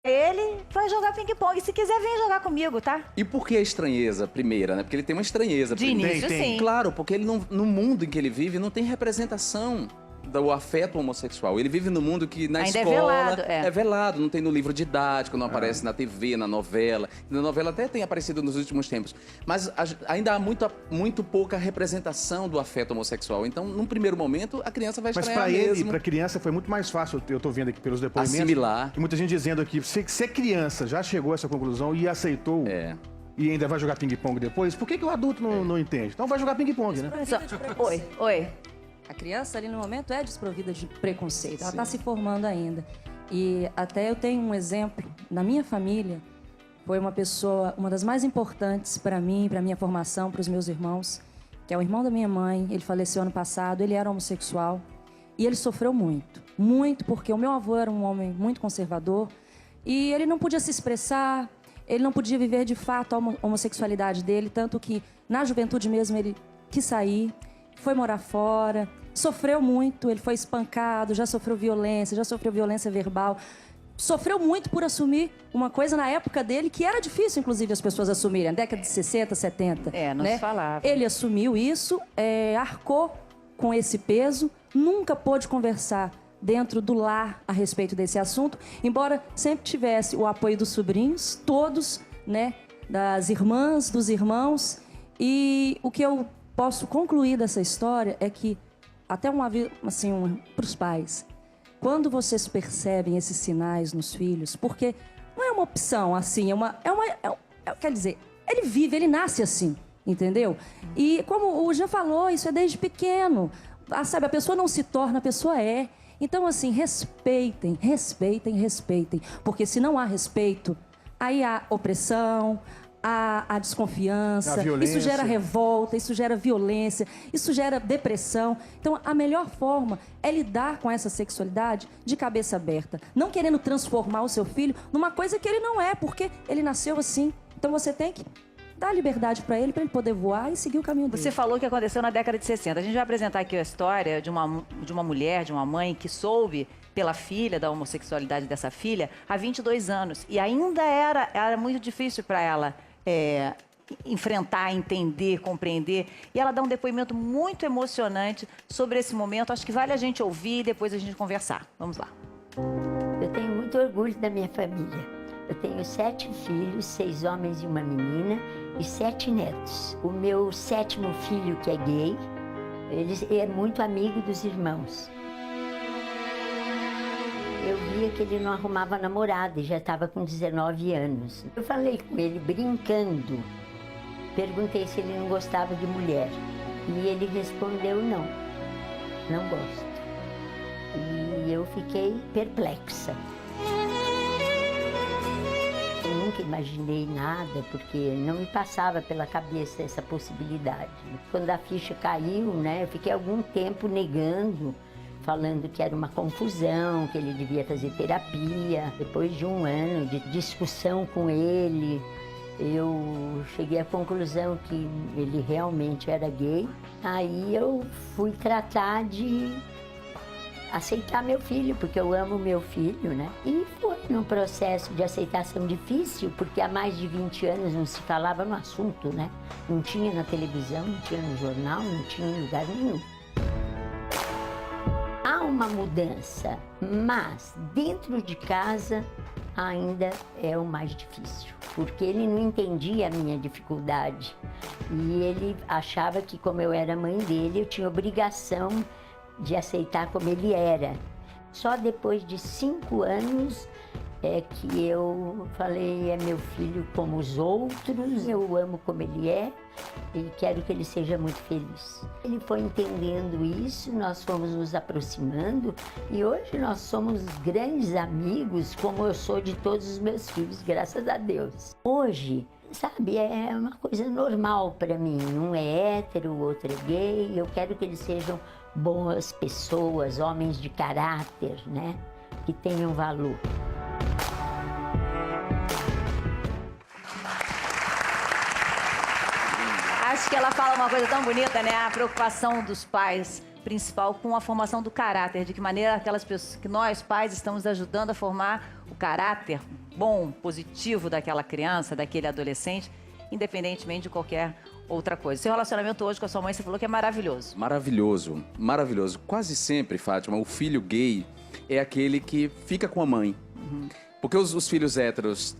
Ele vai jogar ping-pong. Se quiser, vem jogar comigo, tá? E por que a estranheza primeira, né? Porque ele tem uma estranheza De primeira. início, sim. Claro, porque ele não, no mundo em que ele vive não tem representação do afeto homossexual. Ele vive num mundo que na Ainda é escola velado, é velado, não tem no livro didático, não aparece na TV, na novela. Na novela até tem aparecido nos últimos tempos. Mas ainda há muito pouca representação do afeto homossexual. Então, num primeiro momento, a criança vai estranhar Mas pra ele, mesmo. pra criança, foi muito mais fácil, eu tô vendo aqui pelos depoimentos. Assimilar. E muita gente dizendo aqui, se é criança, já chegou a essa conclusão e aceitou... E ainda vai jogar ping-pong depois, por que o adulto não entende? Então vai jogar ping-pong, né? Oi. A criança ali no momento é desprovida de preconceito, ela está se formando ainda. E até eu tenho um exemplo, na minha família, foi uma pessoa, uma das mais importantes para mim, para minha formação, para os meus irmãos, que é o irmão da minha mãe, ele faleceu ano passado, ele era homossexual e ele sofreu muito, muito, porque o meu avô era um homem muito conservador e ele não podia se expressar, ele não podia viver de fato a homossexualidade dele, tanto que na juventude mesmo ele quis sair, foi morar fora, sofreu muito, ele foi espancado, já sofreu violência verbal. Sofreu muito por assumir uma coisa na época dele que era difícil, inclusive, as pessoas assumirem, na década de 60, 70. Não se falava. Ele assumiu isso, arcou com esse peso, nunca pôde conversar dentro do lar a respeito desse assunto, embora sempre tivesse o apoio dos sobrinhos, todos, né, das irmãs, dos irmãos. E o que eu posso concluir dessa história é que, até um aviso, assim, para os pais, quando vocês percebem esses sinais nos filhos, porque não é uma opção assim, quer dizer, ele vive, ele nasce assim, entendeu? E como o Jean falou, isso é desde pequeno, sabe, a pessoa não se torna, a pessoa é. Então, assim, respeitem, porque se não há respeito, aí há opressão, a desconfiança, isso gera revolta, isso gera violência, isso gera depressão. Então, a melhor forma é lidar com essa sexualidade de cabeça aberta, não querendo transformar o seu filho numa coisa que ele não é, porque ele nasceu assim. Então, você tem que dar liberdade para ele poder voar e seguir o caminho dele. Você falou que aconteceu na década de 60. A gente vai apresentar aqui a história de uma mulher, de uma mãe que soube pela filha, da homossexualidade dessa filha, há 22 anos. E ainda era muito difícil para ela enfrentar, entender, compreender. E ela dá um depoimento muito emocionante sobre esse momento. Acho que vale a gente ouvir e depois a gente conversar. Vamos lá. Eu tenho muito orgulho da minha família. Eu tenho 7 filhos, 6 homens e uma menina, e 7 netos. O meu 7º filho, que é gay, ele é muito amigo dos irmãos. Eu via que ele não arrumava namorada e já estava com 19 anos. Eu falei com ele brincando, perguntei se ele não gostava de mulher. E ele respondeu não gosto. E eu fiquei perplexa. Eu nunca imaginei nada, porque não me passava pela cabeça essa possibilidade. Quando a ficha caiu, né, eu fiquei algum tempo negando, falando que era uma confusão, que ele devia fazer terapia. Depois de um ano de discussão com ele, eu cheguei à conclusão que ele realmente era gay. Aí eu fui tratar de aceitar meu filho, porque eu amo meu filho, né? E foi num processo de aceitação difícil, porque há mais de 20 anos não se falava no assunto, né? Não tinha na televisão, não tinha no jornal, não tinha em lugar nenhum. Há uma mudança, mas dentro de casa ainda é o mais difícil, porque ele não entendia a minha dificuldade e ele achava que, como eu era mãe dele, eu tinha obrigação de aceitar como ele era. Só depois de 5 anos é que eu falei, é meu filho como os outros, eu amo como ele é e quero que ele seja muito feliz. Ele foi entendendo isso, nós fomos nos aproximando e hoje nós somos grandes amigos, como eu sou de todos os meus filhos, graças a Deus. Hoje, sabe, é uma coisa normal para mim, um é hétero, o outro é gay, eu quero que eles sejam boas pessoas, homens de caráter, né, que tenham valor. Acho que ela fala uma coisa tão bonita, né? A preocupação dos pais, principal, com a formação do caráter. De que maneira aquelas pessoas que nós, pais, estamos ajudando a formar o caráter bom, positivo daquela criança, daquele adolescente, independentemente de qualquer outra coisa. Seu relacionamento hoje com a sua mãe, você falou que é maravilhoso. Maravilhoso, maravilhoso. Quase sempre, Fátima, o filho gay é aquele que fica com a mãe. Porque os filhos héteros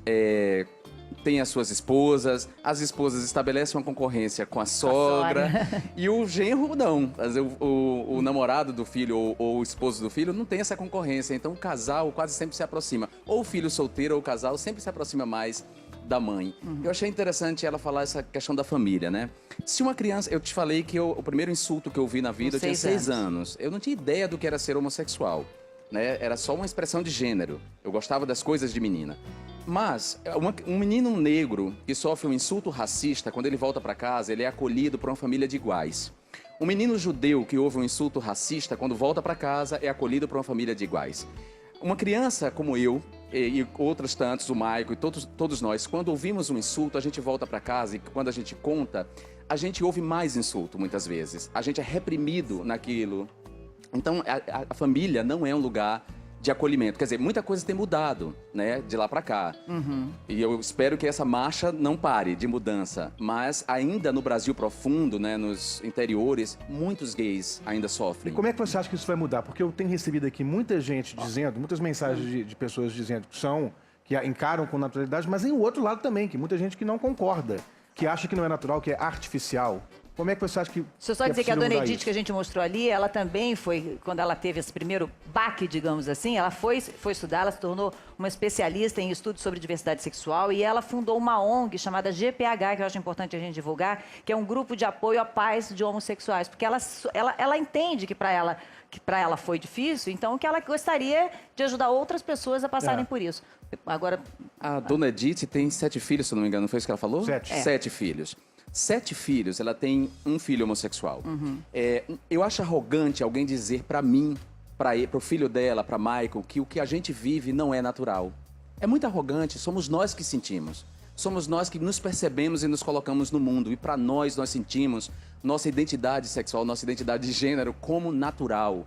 têm as suas esposas, as esposas estabelecem uma concorrência com a sogra, e o genro não. O namorado do filho ou o esposo do filho não tem essa concorrência, então o casal quase sempre se aproxima. Ou o filho solteiro ou o casal sempre se aproxima mais da mãe. Eu achei interessante ela falar essa questão da família, né? Se uma criança... Eu te falei que o primeiro insulto que eu vi na vida, eu tinha 6 anos. Eu não tinha ideia do que era ser homossexual, né? Era só uma expressão de gênero. Eu gostava das coisas de menina. Mas um menino negro que sofre um insulto racista, quando ele volta para casa, ele é acolhido por uma família de iguais. Um menino judeu que ouve um insulto racista, quando volta para casa, é acolhido por uma família de iguais. Uma criança como eu, e outros tantos, o Maico e todos nós, quando ouvimos um insulto, a gente volta para casa e quando a gente conta, a gente ouve mais insulto muitas vezes. A gente é reprimido naquilo. Então, a família não é um lugar de acolhimento. Quer dizer, muita coisa tem mudado, né, de lá para cá. E eu espero que essa marcha não pare de mudança. Mas ainda no Brasil profundo, né, nos interiores, muitos gays ainda sofrem. E como é que você acha que isso vai mudar? Porque eu tenho recebido aqui muita gente dizendo, muitas mensagens de pessoas dizendo que encaram com naturalidade, mas tem o outro lado também, que muita gente que não concorda, que acha que não é natural, que é artificial. Como é que você acha que... Deixa eu só dizer que a dona Edith, que a gente mostrou ali, ela também foi, quando ela teve esse primeiro baque, digamos assim, ela foi estudar, ela se tornou uma especialista em estudos sobre diversidade sexual e ela fundou uma ONG chamada GPH, que eu acho importante a gente divulgar, que é um grupo de apoio a pais de homossexuais, porque ela entende que para ela foi difícil, então que ela gostaria de ajudar outras pessoas a passarem por isso. Agora... A dona Edith tem 7 filhos, se não me engano, não foi isso que ela falou? 7. 7 filhos. 7 filhos, ela tem um filho homossexual. Eu acho arrogante alguém dizer pra mim, pro filho dela, pra Michael, que o que a gente vive não é natural. É muito arrogante, somos nós que sentimos. Somos nós que nos percebemos e nos colocamos no mundo. E pra nós sentimos nossa identidade sexual, nossa identidade de gênero como natural.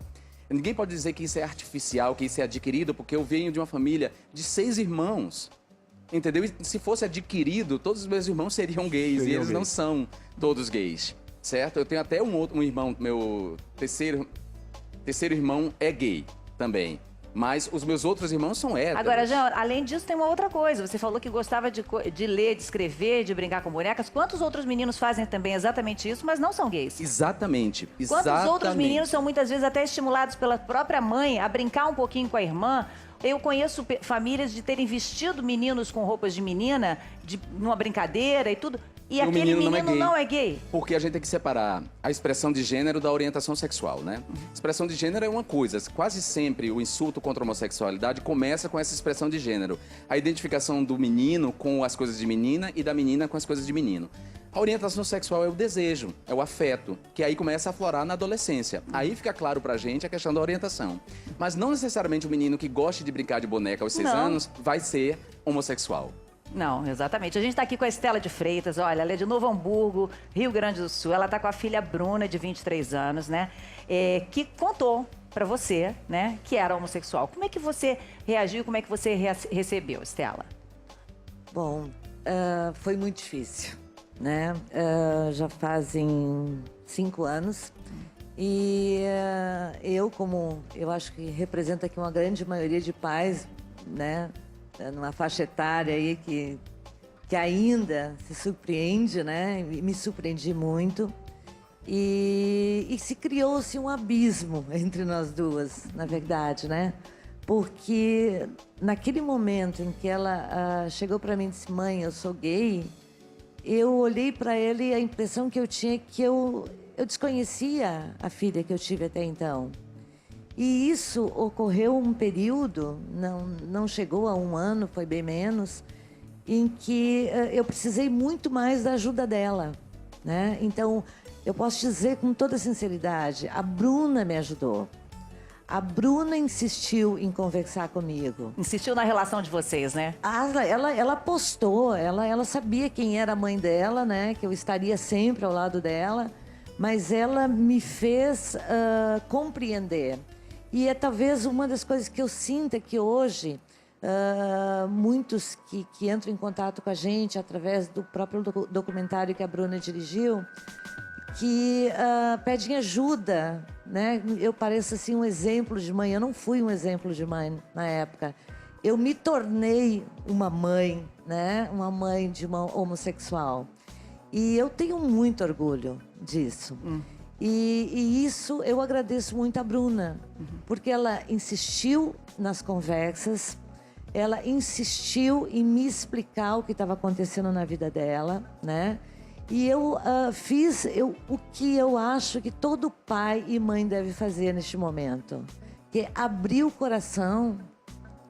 Ninguém pode dizer que isso é artificial, que isso é adquirido, porque eu venho de uma família de 6 irmãos. Entendeu? E se fosse adquirido, todos os meus irmãos seriam gays. E eles não são todos gays, certo? Eu tenho até um irmão, meu terceiro irmão é gay também. Mas os meus outros irmãos são héteros. Agora, Jean, além disso, tem uma outra coisa. Você falou que gostava de ler, de escrever, de brincar com bonecas. Quantos outros meninos fazem também exatamente isso, mas não são gays? Exatamente. Quantos outros meninos são muitas vezes até estimulados pela própria mãe a brincar um pouquinho com a irmã? Eu conheço famílias de terem vestido meninos com roupas de menina, numa brincadeira e tudo. E aquele menino não é gay. Porque a gente tem que separar a expressão de gênero da orientação sexual, né? Expressão de gênero é uma coisa. Quase sempre o insulto contra a homossexualidade começa com essa expressão de gênero. A identificação do menino com as coisas de menina e da menina com as coisas de menino. A orientação sexual é o desejo, é o afeto, que aí começa a aflorar na adolescência. Aí fica claro pra gente a questão da orientação. Mas não necessariamente o menino que gosta de brincar de boneca aos 6 anos vai ser homossexual. Não, exatamente. A gente está aqui com a Estela de Freitas, olha, ela é de Novo Hamburgo, Rio Grande do Sul. Ela está com a filha Bruna, de 23 anos, né? Que contou para você, né, que era homossexual. Como é que você reagiu, como é que você recebeu, Estela? Bom, foi muito difícil, né? Já fazem 5 anos. E eu acho que representa aqui uma grande maioria de pais, né? Numa faixa etária aí que ainda se surpreende, né? Me surpreendi muito. E se criou-se um abismo entre nós duas, na verdade, né? Porque naquele momento em que ela chegou para mim e disse: mãe, eu sou gay, eu olhei para ele e a impressão que eu tinha é que eu desconhecia a filha que eu tive até então. E isso ocorreu um período, não chegou a 1 ano, foi bem menos, em que eu precisei muito mais da ajuda dela, né? Então, eu posso dizer com toda sinceridade, a Bruna me ajudou. A Bruna insistiu em conversar comigo. Insistiu na relação de vocês, né? Ela apostou, ela sabia quem era a mãe dela, né? Que eu estaria sempre ao lado dela, mas ela me fez compreender. E é talvez uma das coisas que eu sinto que hoje muitos que entram em contato com a gente através do próprio documentário que a Bruna dirigiu, que pedem ajuda, né? Eu pareço assim um exemplo de mãe. Eu não fui um exemplo de mãe na época. Eu me tornei uma mãe, né? Uma mãe de uma homossexual. E eu tenho muito orgulho disso. E isso eu agradeço muito à Bruna, porque ela insistiu nas conversas, ela insistiu em me explicar o que estava acontecendo na vida dela, né? E eu fiz o que eu acho que todo pai e mãe deve fazer neste momento, que é abrir o coração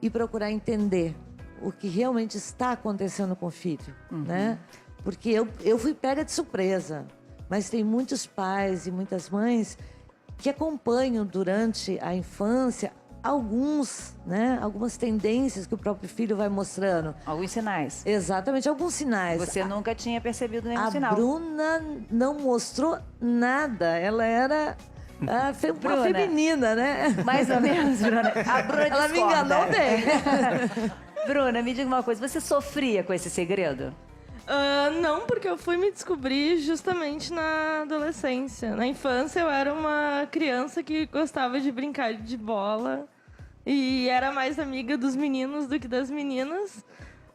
e procurar entender o que realmente está acontecendo com o filho, né? Porque eu fui pega de surpresa, mas tem muitos pais e muitas mães que acompanham durante a infância algumas tendências que o próprio filho vai mostrando. Alguns sinais. Exatamente, alguns sinais. Você nunca tinha percebido nenhum A sinal. Bruna não mostrou nada. Ela era uma Bruna. feminina, né? Mais ou menos, Bruna. A Bruna Ela me discorda. enganou bem. Bruna, me diga uma coisa. Você sofria com esse segredo? Não, porque eu fui me descobrir justamente na adolescência. Na infância, eu era uma criança que gostava de brincar de bola e era mais amiga dos meninos do que das meninas.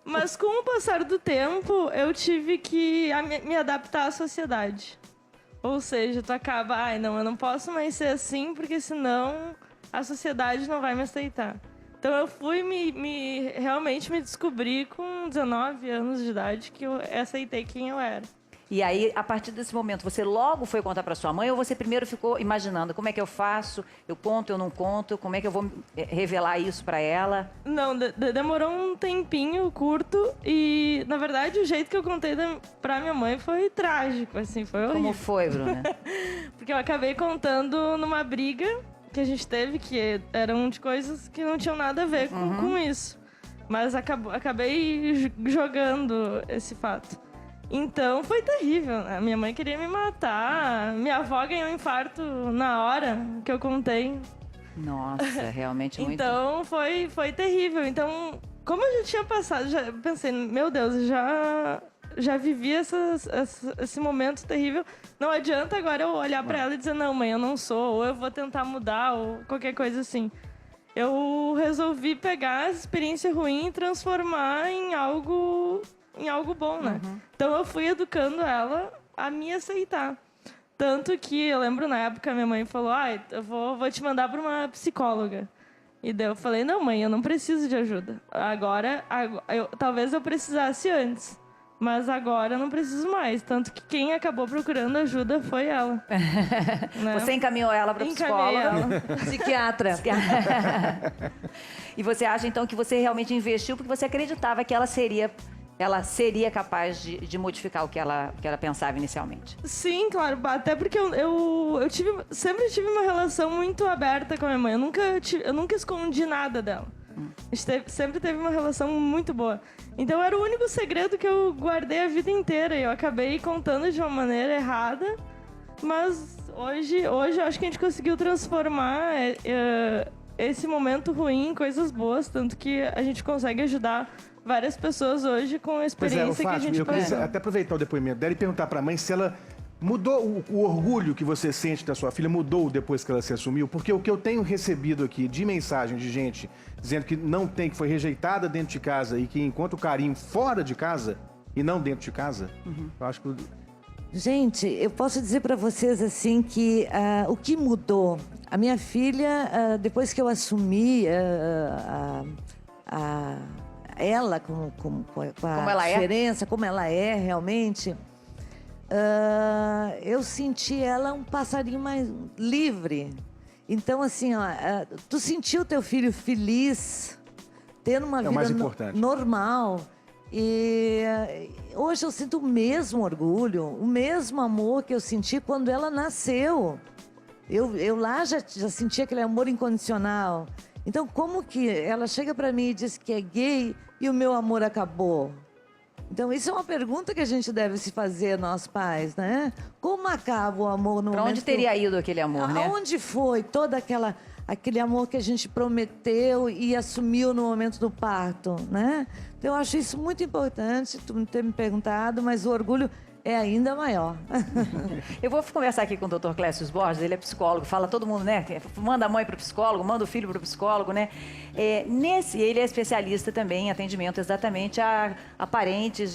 Mas com o passar do tempo, eu tive que me adaptar à sociedade. Ou seja, tu acaba, eu não posso mais ser assim, porque senão a sociedade não vai me aceitar. Então eu fui realmente me descobrir com 19 anos de idade, que eu aceitei quem eu era. E aí, a partir desse momento, você logo foi contar para sua mãe ou você primeiro ficou imaginando como é que eu faço, eu conto, eu não conto, como é que eu vou revelar isso para ela? Não, demorou um tempinho curto e, na verdade, o jeito que eu contei pra minha mãe foi trágico, assim, foi horrível. Como foi, Bruna? Porque eu acabei contando numa briga que a gente teve, que eram de coisas que não tinham nada a ver com isso. Mas acabei jogando esse fato. Então foi terrível, né? Minha mãe queria me matar. Minha avó ganhou um infarto na hora que eu contei. Nossa, realmente muito... Então foi terrível. Então, como eu já tinha passado, já pensei, meu Deus, já vivi esse momento terrível. Não adianta agora eu olhar pra ela e dizer, não, mãe, eu não sou, ou eu vou tentar mudar, ou qualquer coisa assim. Eu resolvi pegar essa experiência ruim e transformar em algo bom, né? Então eu fui educando ela a me aceitar. Tanto que eu lembro na época minha mãe falou, eu vou te mandar para uma psicóloga. E daí eu falei, não, mãe, eu não preciso de ajuda. Agora talvez eu precisasse antes. Mas agora eu não preciso mais. Tanto que quem acabou procurando ajuda foi ela. Né? Você encaminhou ela para psicóloga. Ela. Psiquiatra. E você acha, então, que você realmente investiu porque você acreditava que ela seria capaz de modificar o que ela pensava inicialmente? Sim, claro. Até porque eu sempre tive uma relação muito aberta com a minha mãe. Eu nunca escondi nada dela. A gente sempre teve uma relação muito boa. Então era o único segredo que eu guardei a vida inteira. E eu acabei contando de uma maneira errada. Mas hoje eu acho que a gente conseguiu transformar esse momento ruim em coisas boas. Tanto que a gente consegue ajudar várias pessoas hoje com a experiência que a gente eu queria passou. até aproveitar o depoimento dela e perguntar para a mãe se ela mudou o orgulho que você sente da sua filha, mudou depois que ela se assumiu? Porque o que eu tenho recebido aqui de mensagem de gente dizendo que não tem, que foi rejeitada dentro de casa e que encontra o carinho fora de casa e não dentro de casa, eu acho que... Gente, eu posso dizer para vocês assim que o que mudou? A minha filha, depois que eu assumi ela com a ela diferença, como ela é realmente, eu senti ela um passarinho mais livre. Então, assim, tu sentiu teu filho feliz, tendo uma mais vida importante. normal. E hoje eu sinto o mesmo orgulho, o mesmo amor que eu senti quando ela nasceu. Eu lá já senti aquele amor incondicional. Então, como que ela chega para mim e diz que é gay e o meu amor acabou? Então, isso é uma pergunta que a gente deve se fazer, nós pais, né? Como acaba o amor no momento... Para onde teria ido aquele amor, né? Aonde foi toda aquela aquele amor que a gente prometeu e assumiu no momento do parto, né? Então, eu acho isso muito importante, tu ter me perguntado, mas o orgulho é ainda maior. Eu vou conversar aqui com o Dr. Clécio Borges, ele é psicólogo, fala todo mundo, né? Manda a mãe para o psicólogo, manda o filho para o psicólogo, né? Ele é especialista também em atendimento exatamente a parentes